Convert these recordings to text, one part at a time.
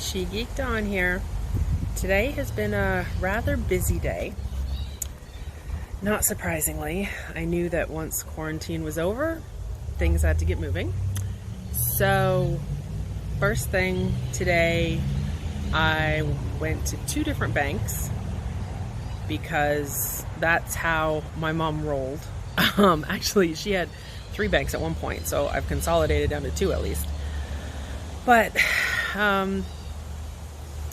She Geeked On here. Today has been a rather busy day. Not surprisingly, I knew that once quarantine was over, things had to get moving. So, first thing today, I went to 2 different banks because that's how my mom rolled. Actually, she had 3 banks at one point, so I've consolidated down to 2 at least. But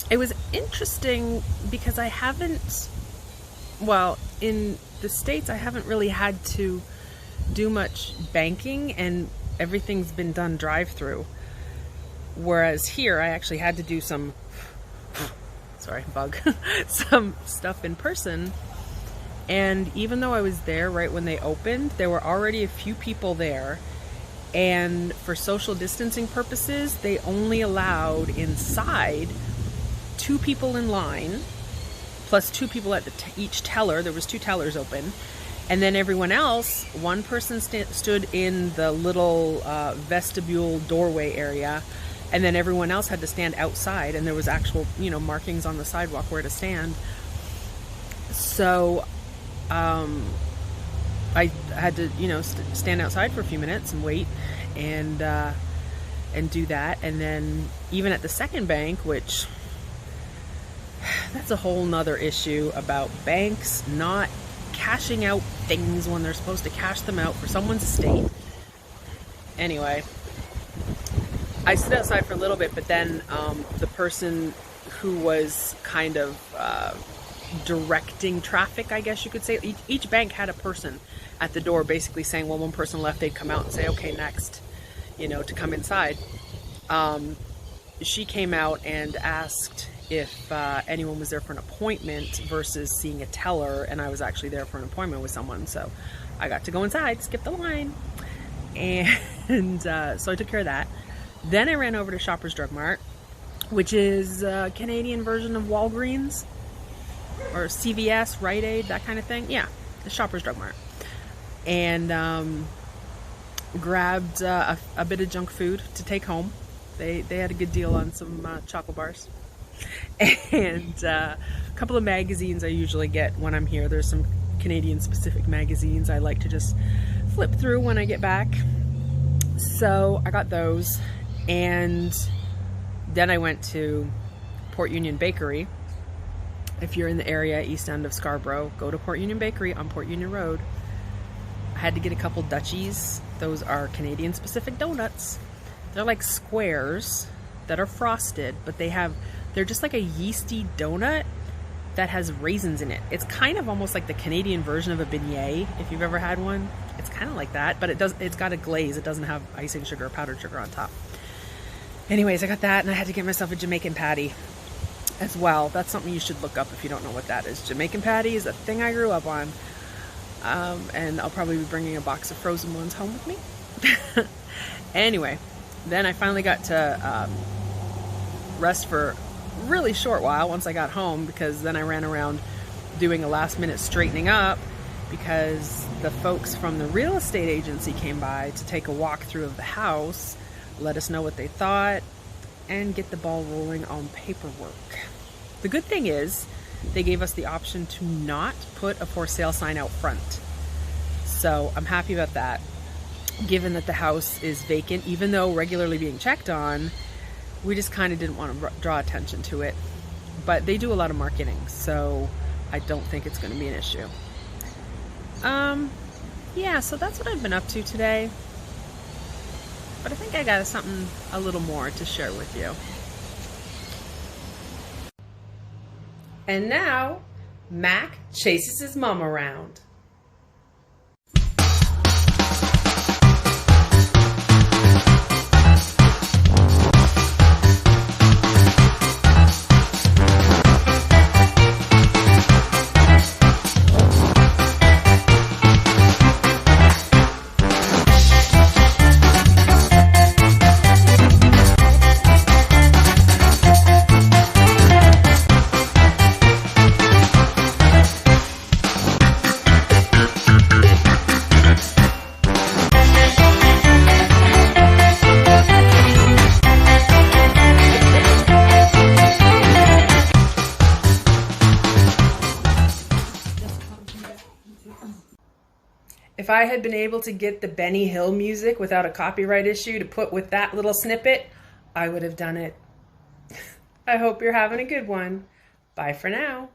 it was interesting because I haven't, in the States, I haven't really had to do much banking and everything's been done drive-through. Whereas here, I actually had to do some stuff in person. And even though I was there right when they opened, there were already a few people there. And for social distancing purposes, they only allowed inside 2 people in line, plus 2 people at each teller. There was 2 tellers open. And then everyone else, one person stood in the little vestibule doorway area, and then everyone else had to stand outside, and there was actual, markings on the sidewalk where to stand. So I had to, stand outside for a few minutes and wait and do that. And then even at the second bank, which that's a whole nother issue about banks not cashing out things when they're supposed to cash them out for someone's estate. Anyway, I stood outside for a little bit, but then the person who was kind of directing traffic, I guess you could say, each bank had a person at the door basically saying, well, one person left, they'd come out and say, okay, next, to come inside. She came out and asked if anyone was there for an appointment versus seeing a teller, and I was actually there for an appointment with someone, so I got to go inside, skip the line, and so I took care of that. Then I ran over to Shoppers Drug Mart, which is a Canadian version of Walgreens or CVS, Rite Aid, that kind of thing. Yeah, the Shoppers Drug Mart. And grabbed a bit of junk food to take home. They had a good deal on some chocolate bars. And a couple of magazines I usually get when I'm here. There's some Canadian specific magazines I like to just flip through when I get back. So I got those. And then I went to Port Union Bakery. If you're in the area, east end of Scarborough, go to Port Union Bakery on Port Union Road. I had to get a couple Dutchies. Those are Canadian specific donuts. They're like squares that are frosted, but they're just like a yeasty donut that has raisins in it. It's kind of almost like the Canadian version of a beignet, if you've ever had one. It's kind of like that, but it's got a glaze. It doesn't have icing sugar or powdered sugar on top. Anyways, I got that, and I had to get myself a Jamaican patty as well. That's something you should look up if you don't know what that is. Jamaican patty is a thing I grew up on. And I'll probably be bringing a box of frozen ones home with me. Anyway, then I finally got to rest for a really short while once I got home, because then I ran around doing a last minute straightening up because the folks from the real estate agency came by to take a walkthrough of the house, let us know what they thought, and get the ball rolling on paperwork. The good thing is they gave us the option to not put a for sale sign out front. So I'm happy about that, given that the house is vacant, even though regularly being checked on. We just kind of didn't want to draw attention to it. But they do a lot of marketing, so I don't think it's going to be an issue. Yeah, so that's what I've been up to today. But I think I got something a little more to share with you. And now, Mac chases his mom around. If I had been able to get the Benny Hill music without a copyright issue to put with that little snippet, I would have done it. I hope you're having a good one. Bye for now.